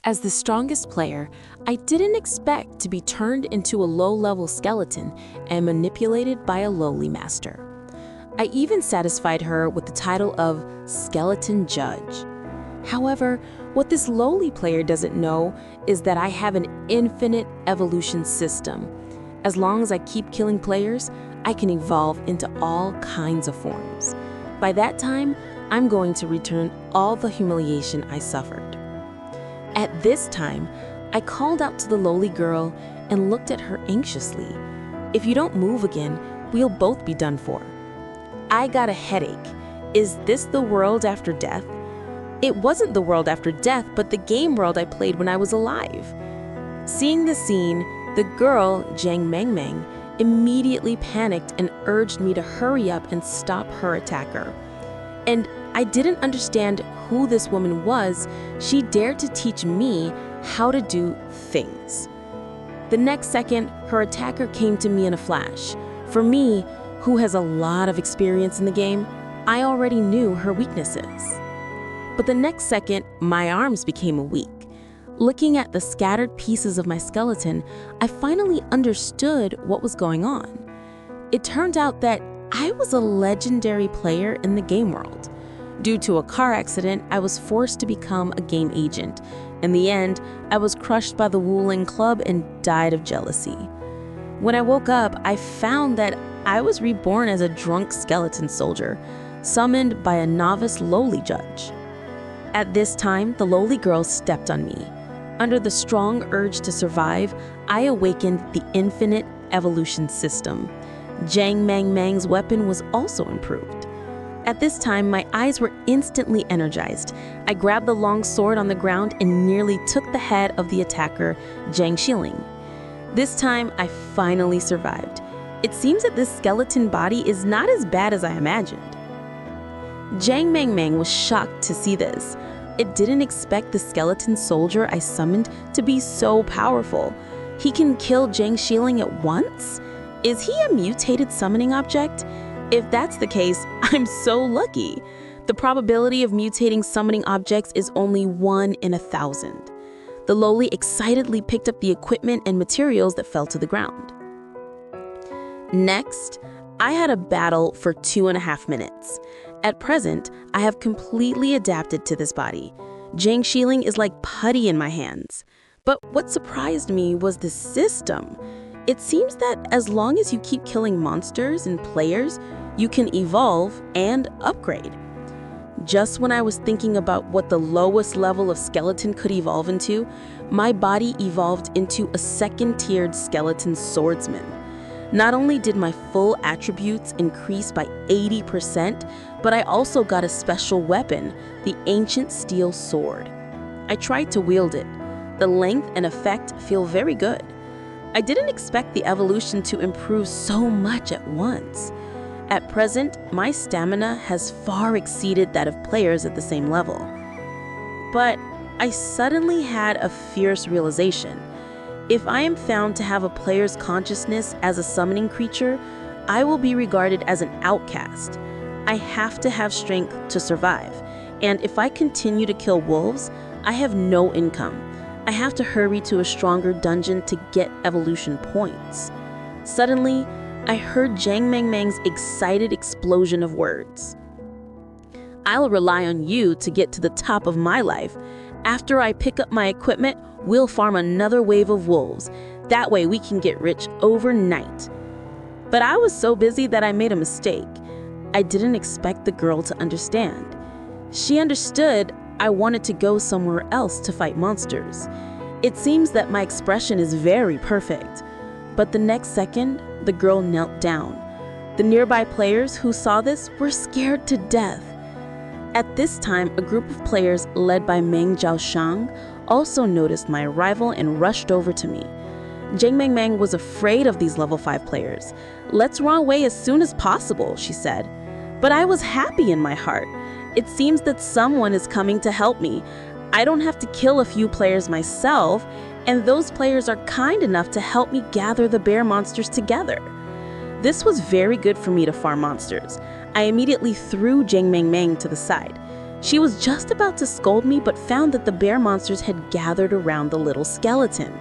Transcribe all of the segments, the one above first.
As the strongest player, I didn't expect to be turned into a low-level skeleton and manipulated by a lowly master. I even satisfied her with the title of Skeleton Judge. However, what this lowly player doesn't know is that I have an infinite evolution system. As long as I keep killing players, I can evolve into all kinds of forms. By that time, I'm going to return all the humiliation I suffered. At this time, I called out to the lowly girl and looked at her anxiously. If you don't move again, we'll both be done for. I got a headache. Is this the world after death? It wasn't the world after death, but the game world I played when I was alive. Seeing the scene, the girl, Zhang Mengmeng, immediately panicked and urged me to hurry up and stop her attacker. And I didn't understand who this woman was. She dared to teach me how to do things. The next second, her attacker came to me in a flash. For me, who has a lot of experience in the game, I already knew her weaknesses. But the next second, my arms became weak. Looking at the scattered pieces of my skeleton, I finally understood what was going on. It turned out that I was a legendary player in the game world. Due to a car accident, I was forced to become a game agent. In the end, I was crushed by the Wuling Club and died of jealousy. When I woke up, I found that I was reborn as a drunk skeleton soldier, summoned by a novice lowly judge. At this time, the lowly girl stepped on me. Under the strong urge to survive, I awakened the infinite evolution system. Zhang Mengmeng's weapon was also improved. At this time, my eyes were instantly energized. I grabbed the long sword on the ground and nearly took the head of the attacker, Zhang Xiling. This time, I finally survived. It seems that this skeleton body is not as bad as I imagined. Zhang Mengmeng was shocked to see this. It didn't expect the skeleton soldier I summoned to be so powerful. He can kill Zhang Xiling at once? Is he a mutated summoning object? If that's the case, I'm so lucky. The probability of mutating summoning objects is only 1 in 1,000. The lowly excitedly picked up the equipment and materials that fell to the ground. Next, I had a battle for 2.5 minutes. At present, I have completely adapted to this body. Zhang Xiling is like putty in my hands. But what surprised me was the system. It seems that as long as you keep killing monsters and players, you can evolve and upgrade. Just when I was thinking about what the lowest level of skeleton could evolve into, my body evolved into a second-tiered skeleton swordsman. Not only did my full attributes increase by 80%, but I also got a special weapon, the ancient steel sword. I tried to wield it. The length and effect feel very good. I didn't expect the evolution to improve so much at once. At present, my stamina has far exceeded that of players at the same level. But I suddenly had a fierce realization. If I am found to have a player's consciousness as a summoning creature, I will be regarded as an outcast. I have to have strength to survive, and if I continue to kill wolves, I have no income. I have to hurry to a stronger dungeon to get evolution points. Suddenly, I heard Zhang Mengmeng's excited explosion of words. I'll rely on you to get to the top of my life. After I pick up my equipment, we'll farm another wave of wolves. That way we can get rich overnight. But I was so busy that I made a mistake. I didn't expect the girl to understand. She understood I wanted to go somewhere else to fight monsters. It seems that my expression is very perfect. But the next second, the girl knelt down. The nearby players who saw this were scared to death. At this time, a group of players led by Meng Zhaoshang also noticed my arrival and rushed over to me. Zhang Mengmeng was afraid of these level 5 players. "Let's run away as soon as possible," she said. But I was happy in my heart. It seems that someone is coming to help me. I don't have to kill a few players myself, and those players are kind enough to help me gather the bear monsters together. This was very good for me to farm monsters. I immediately threw Zhang Mengmeng to the side. She was just about to scold me but found that the bear monsters had gathered around the little skeleton.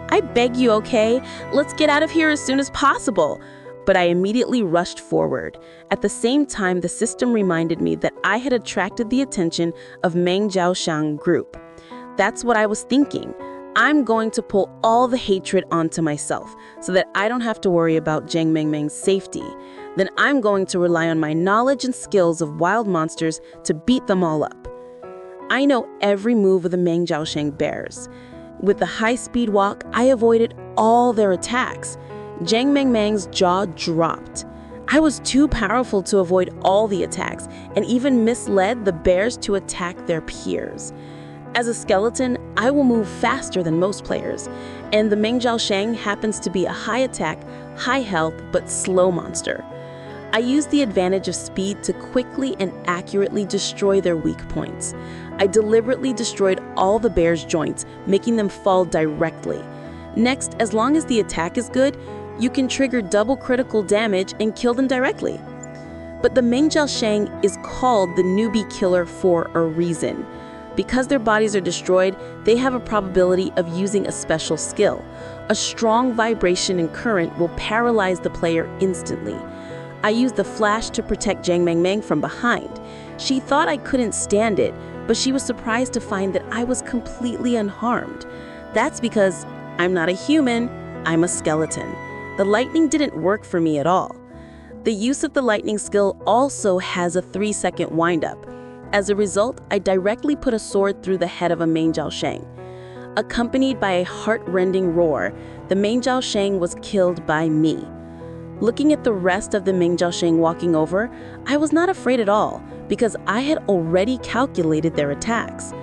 "I beg you, okay? Let's get out of here as soon as possible." But I immediately rushed forward. At the same time, the system reminded me that I had attracted the attention of Meng Jiaoshang group. That's what I was thinking. I'm going to pull all the hatred onto myself so that I don't have to worry about Zhang Mengmeng's safety. Then I'm going to rely on my knowledge and skills of wild monsters to beat them all up. I know every move of the Meng Jiaoshang bears. With the high-speed walk, I avoided all their attacks. Zhang Mengmeng's jaw dropped. I was too powerful to avoid all the attacks and even misled the bears to attack their peers. As a skeleton, I will move faster than most players, and the Meng Jiaoshang happens to be a high attack, high health, but slow monster. I used the advantage of speed to quickly and accurately destroy their weak points. I deliberately destroyed all the bear's joints, making them fall directly. Next, as long as the attack is good, you can trigger double critical damage and kill them directly. But the Meng Jiaoshang is called the newbie killer for a reason. Because their bodies are destroyed, they have a probability of using a special skill. A strong vibration and current will paralyze the player instantly. I used the flash to protect Zhang Mengmeng from behind. She thought I couldn't stand it, but she was surprised to find that I was completely unharmed. That's because I'm not a human, I'm a skeleton. The lightning didn't work for me at all. The use of the lightning skill also has a 3-second windup. As a result, I directly put a sword through the head of a Meng Jiaoshang. Accompanied by a heart-rending roar, the Meng Jiaoshang was killed by me. Looking at the rest of the Meng Jiaoshang walking over, I was not afraid at all because I had already calculated their attacks.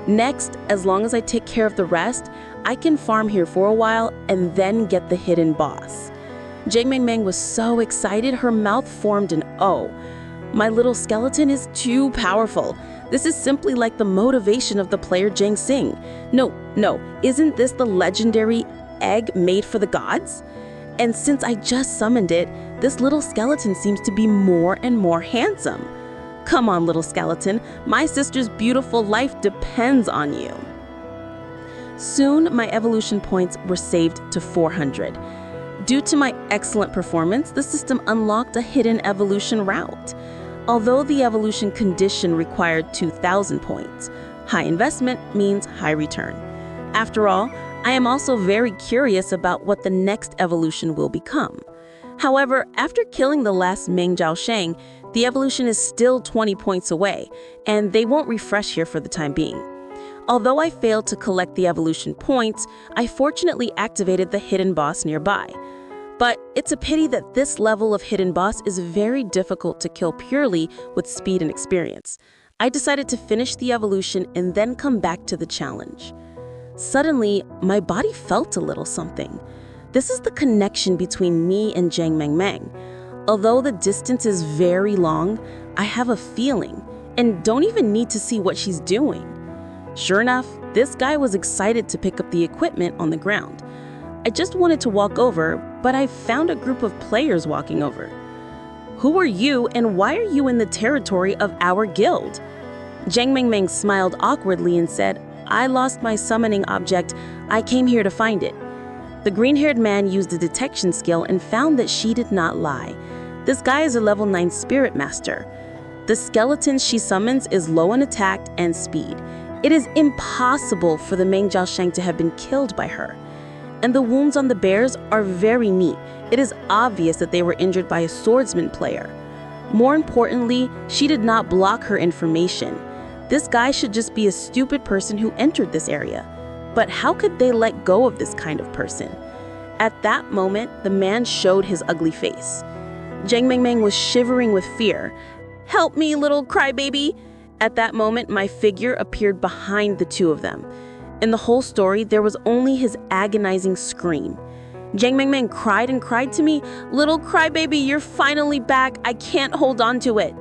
Next, as long as I take care of the rest, I can farm here for a while and then get the hidden boss. Zhang Mengmeng was so excited her mouth formed an O. My little skeleton is too powerful. This is simply like the motivation of the player Zhang Xing. No, isn't this the legendary egg made for the gods? And since I just summoned it, this little skeleton seems to be more and more handsome. Come on, little skeleton, my sister's beautiful life depends on you. Soon, my evolution points were saved to 400. Due to my excellent performance, the system unlocked a hidden evolution route. Although the evolution condition required 2,000 points, high investment means high return. After all, I am also very curious about what the next evolution will become. However, after killing the last Meng Jiaoshang, the evolution is still 20 points away, and they won't refresh here for the time being. Although I failed to collect the evolution points, I fortunately activated the hidden boss nearby. But it's a pity that this level of hidden boss is very difficult to kill purely with speed and experience. I decided to finish the evolution and then come back to the challenge. Suddenly, my body felt a little something. This is the connection between me and Zhang Mengmeng. Although the distance is very long, I have a feeling and don't even need to see what she's doing. Sure enough, this guy was excited to pick up the equipment on the ground. I just wanted to walk over, but I found a group of players walking over. Who are you and why are you in the territory of our guild? Zhang Mengmeng smiled awkwardly and said, I lost my summoning object. I came here to find it. The green-haired man used a detection skill and found that she did not lie. This guy is a level 9 spirit master. The skeleton she summons is low in attack and speed. It is impossible for the Meng Jiaoshang to have been killed by her. And the wounds on the bears are very neat. It is obvious that they were injured by a swordsman player. More importantly, she did not block her information. This guy should just be a stupid person who entered this area. But how could they let go of this kind of person? At that moment, the man showed his ugly face. Zhang Mengmeng was shivering with fear. Help me, little crybaby! At that moment, my figure appeared behind the two of them. In the whole story, there was only his agonizing scream. Zhang Mengmeng cried and cried to me, Little crybaby, you're finally back. I can't hold on to it.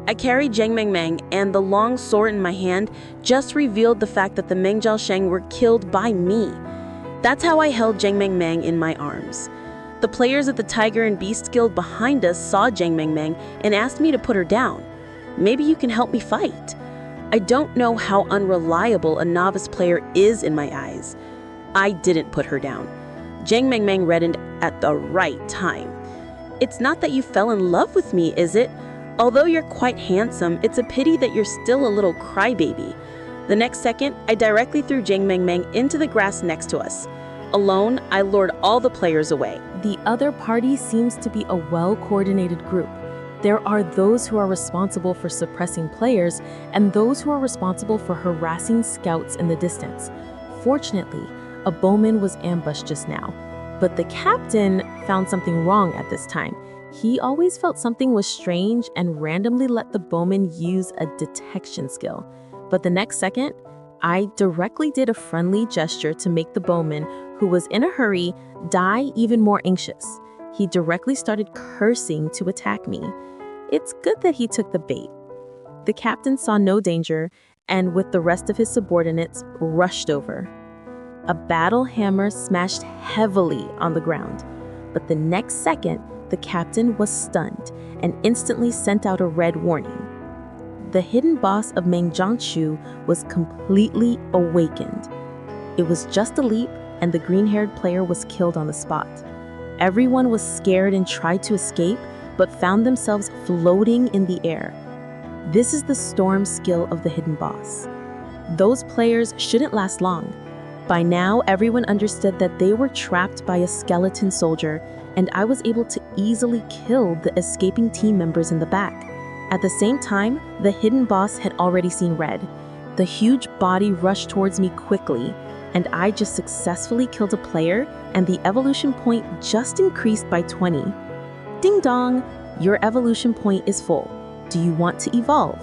I carried Zhang Mengmeng, and the long sword in my hand just revealed the fact that the Meng Jiaoshang were killed by me. That's how I held Zhang Mengmeng in my arms. The players at the Tiger and Beast Guild behind us saw Zhang Mengmeng and asked me to put her down. Maybe you can help me fight. I don't know how unreliable a novice player is in my eyes. I didn't put her down. Zhang Mengmeng reddened at the right time. It's not that you fell in love with me, is it? Although you're quite handsome, it's a pity that you're still a little crybaby. The next second, I directly threw Zhang Mengmeng into the grass next to us. Alone, I lured all the players away. The other party seems to be a well-coordinated group. There are those who are responsible for suppressing players and those who are responsible for harassing scouts in the distance. Fortunately, a bowman was ambushed just now, but the captain found something wrong at this time. He always felt something was strange and randomly let the bowman use a detection skill. But the next second, I directly did a friendly gesture to make the bowman, who was in a hurry, die even more anxious. He directly started cursing to attack me. It's good that he took the bait. The captain saw no danger and, with the rest of his subordinates, rushed over. A battle hammer smashed heavily on the ground, but the next second, the captain was stunned and instantly sent out a red warning. The hidden boss of Mengjiangshu was completely awakened. It was just a leap, and the green-haired player was killed on the spot. Everyone was scared and tried to escape, but found themselves floating in the air. This is the storm skill of the hidden boss. Those players shouldn't last long. By now, everyone understood that they were trapped by a skeleton soldier, and I was able to easily kill the escaping team members in the back. At the same time, the hidden boss had already seen red. The huge body rushed towards me quickly, and I just successfully killed a player, and the evolution point just increased by 20. Ding dong! Your evolution point is full. Do you want to evolve?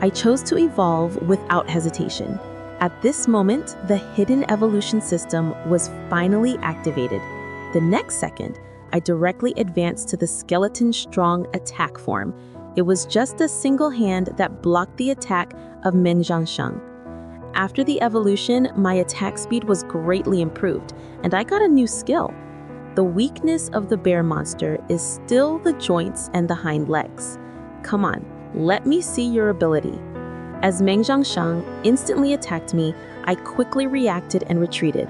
I chose to evolve without hesitation. At this moment, the hidden evolution system was finally activated. The next second, I directly advanced to the skeleton strong attack form. It was just a single hand that blocked the attack of Mengjiangshu. After the evolution, my attack speed was greatly improved, and I got a new skill. The weakness of the bear monster is still the joints and the hind legs. Come on, let me see your ability. As Mengjiangshu instantly attacked me, I quickly reacted and retreated.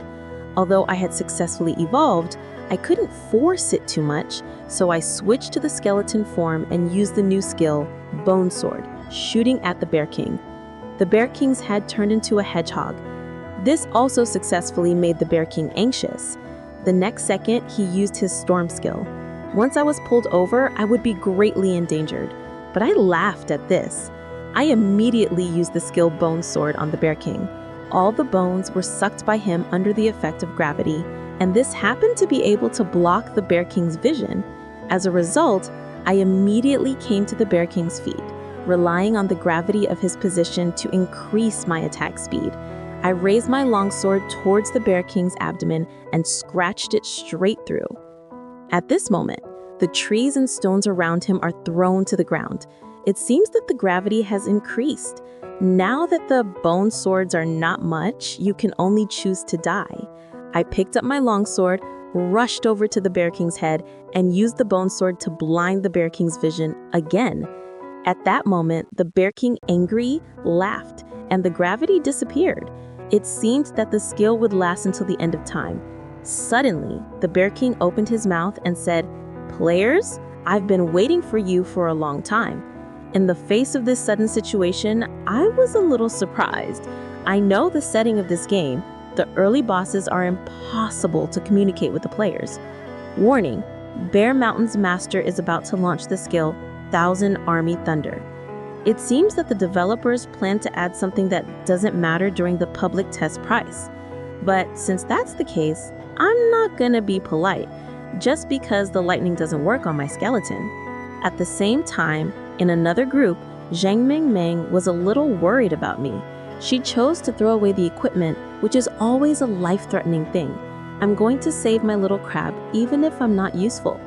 Although I had successfully evolved, I couldn't force it too much, so I switched to the skeleton form and used the new skill, Bone Sword, shooting at the Bear King. The Bear King's head turned into a hedgehog. This also successfully made the Bear King anxious. The next second, he used his storm skill. Once I was pulled over, I would be greatly endangered, but I laughed at this. I immediately used the skill Bone Sword on the Bear King. All the bones were sucked by him under the effect of gravity, and this happened to be able to block the Bear King's vision. As a result, I immediately came to the Bear King's feet, relying on the gravity of his position to increase my attack speed. I raised my longsword towards the Bear King's abdomen and scratched it straight through. At this moment, the trees and stones around him are thrown to the ground. It seems that the gravity has increased. Now that the bone swords are not much, you can only choose to die. I picked up my longsword, rushed over to the Bear King's head, and used the bone sword to blind the Bear King's vision again. At that moment, the Bear King, angry, laughed, and the gravity disappeared. It seemed that the skill would last until the end of time. Suddenly, the Bear King opened his mouth and said, "Players, I've been waiting for you for a long time." In the face of this sudden situation, I was a little surprised. I know the setting of this game. The early bosses are impossible to communicate with the players. Warning, Bear Mountain's master is about to launch the skill, Thousand Army Thunder. It seems that the developers plan to add something that doesn't matter during the public test price. But since that's the case, I'm not gonna be polite, just because the lightning doesn't work on my skeleton. At the same time, in another group, Zhang Mengmeng was a little worried about me. She chose to throw away the equipment, which is always a life-threatening thing. I'm going to save my little crab, even if I'm not useful.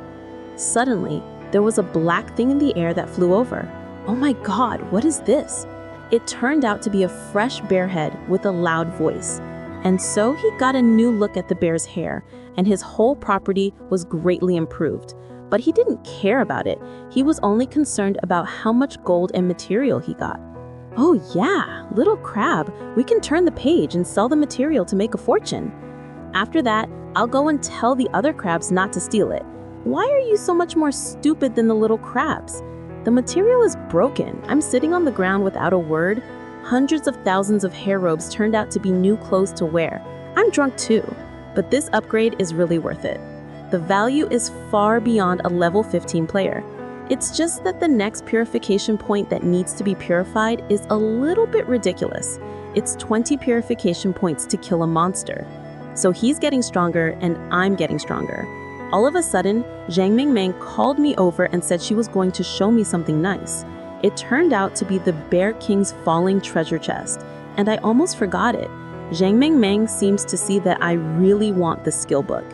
Suddenly, there was a black thing in the air that flew over. Oh my God, what is this? It turned out to be a fresh bear head with a loud voice. And so he got a new look at the bear's hair, and his whole property was greatly improved. But he didn't care about it. He was only concerned about how much gold and material he got. Oh yeah, little crab, we can turn the page and sell the material to make a fortune. After that, I'll go and tell the other crabs not to steal it. Why are you so much more stupid than the little crabs? The material is broken. I'm sitting on the ground without a word. Hundreds of thousands of hair robes turned out to be new clothes to wear. I'm drunk too, but this upgrade is really worth it. The value is far beyond a level 15 player. It's just that the next purification point that needs to be purified is a little bit ridiculous. It's 20 purification points to kill a monster. So he's getting stronger and I'm getting stronger. All of a sudden, Zhang Mengmeng called me over and said she was going to show me something nice. It turned out to be the Bear King's falling treasure chest, and I almost forgot it. Zhang Mengmeng seems to see that I really want the skill book.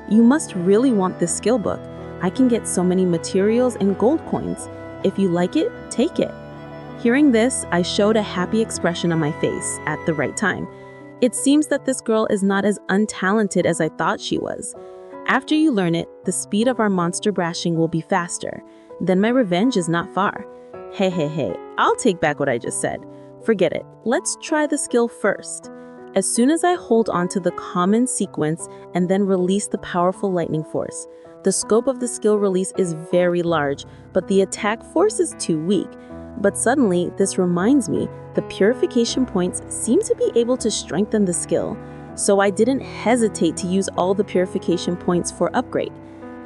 You must really want this skill book. I can get so many materials and gold coins. If you like it, take it. Hearing this, I showed a happy expression on my face at the right time. It seems that this girl is not as untalented as I thought she was. After you learn it, the speed of our monster brashing will be faster. Then my revenge is not far. Hey, I'll take back what I just said. Forget it. Let's try the skill first. As soon as I hold onto the common sequence and then release the powerful lightning force, the scope of the skill release is very large, but the attack force is too weak. But suddenly, this reminds me, the purification points seem to be able to strengthen the skill. So I didn't hesitate to use all the purification points for upgrade.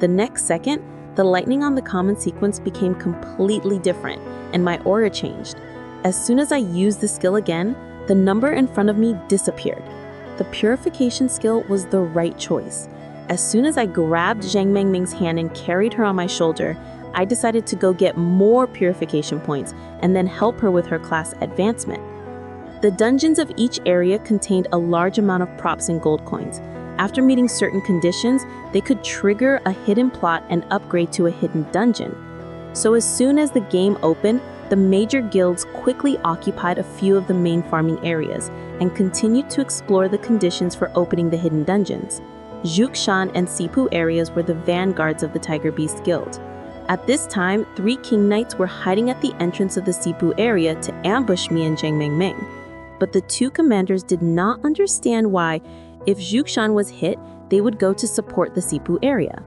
The next second, the lightning on the common sequence became completely different, and my aura changed. As soon as I used the skill again, the number in front of me disappeared. The purification skill was the right choice. As soon as I grabbed Zhang Mengmeng's hand and carried her on my shoulder, I decided to go get more purification points and then help her with her class advancement. The dungeons of each area contained a large amount of props and gold coins. After meeting certain conditions, they could trigger a hidden plot and upgrade to a hidden dungeon. So as soon as the game opened, the major guilds quickly occupied a few of the main farming areas and continued to explore the conditions for opening the hidden dungeons. Zhukshan and Sipu areas were the vanguards of the Tiger Beast Guild. At this time, 3 King Knights were hiding at the entrance of the Sipu area to ambush me and Zhang Mengmeng. But the 2 commanders did not understand why, if Zhukshan was hit, they would go to support the Sipu area.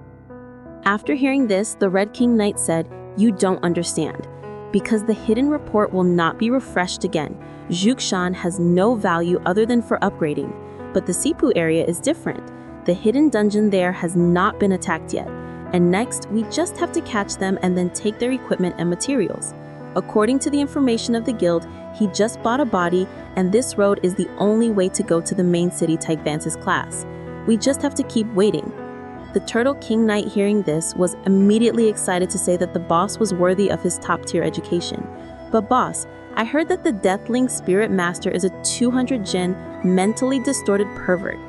After hearing this, the Red King Knight said, "You don't understand. Because the hidden report will not be refreshed again, Zhukshan has no value other than for upgrading. But the Sipu area is different. The hidden dungeon there has not been attacked yet. And next, we just have to catch them and then take their equipment and materials. According to the information of the guild, he just bought a body, and this road is the only way to go to the main city Taigvance's class. We just have to keep waiting." The Turtle King Knight, hearing this, was immediately excited to say that the boss was worthy of his top-tier education. "But boss, I heard that the Deathling Spirit Master is a 200 gen, mentally distorted pervert.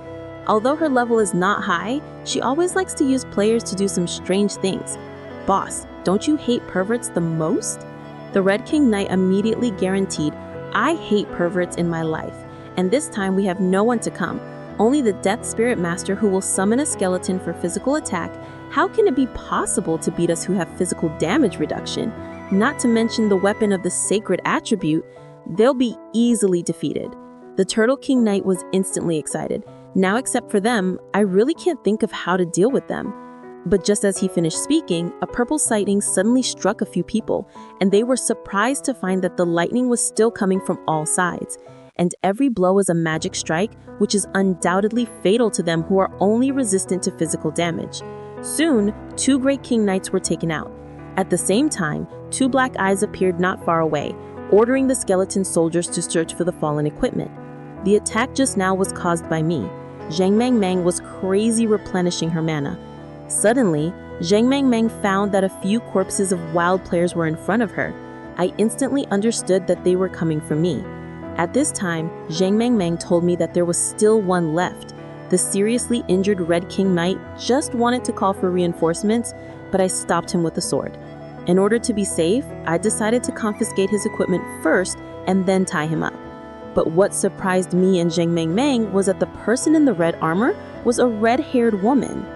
Although her level is not high, she always likes to use players to do some strange things. Boss, don't you hate perverts the most?" The Red King Knight immediately guaranteed, "I hate perverts in my life, and this time we have no one to come. Only the Death Spirit Master who will summon a skeleton for physical attack. How can it be possible to beat us who have physical damage reduction? Not to mention the weapon of the sacred attribute. They'll be easily defeated." The Turtle King Knight was instantly excited. Now, except for them, I really can't think of how to deal with them. But just as he finished speaking, a purple sighting suddenly struck a few people, and they were surprised to find that the lightning was still coming from all sides. And every blow was a magic strike, which is undoubtedly fatal to them who are only resistant to physical damage. Soon, 2 Great King Knights were taken out. At the same time, 2 black eyes appeared not far away, ordering the skeleton soldiers to search for the fallen equipment. The attack just now was caused by me. Zhang Mengmeng was crazy replenishing her mana. Suddenly, Zhang Mengmeng found that a few corpses of wild players were in front of her. I instantly understood that they were coming for me. At this time, Zhang Mengmeng told me that there was still one left. The seriously injured Red King Knight just wanted to call for reinforcements, but I stopped him with a sword. In order to be safe, I decided to confiscate his equipment first and then tie him up. But what surprised me and Zhang Mengmeng was that the person in the red armor was a red-haired woman.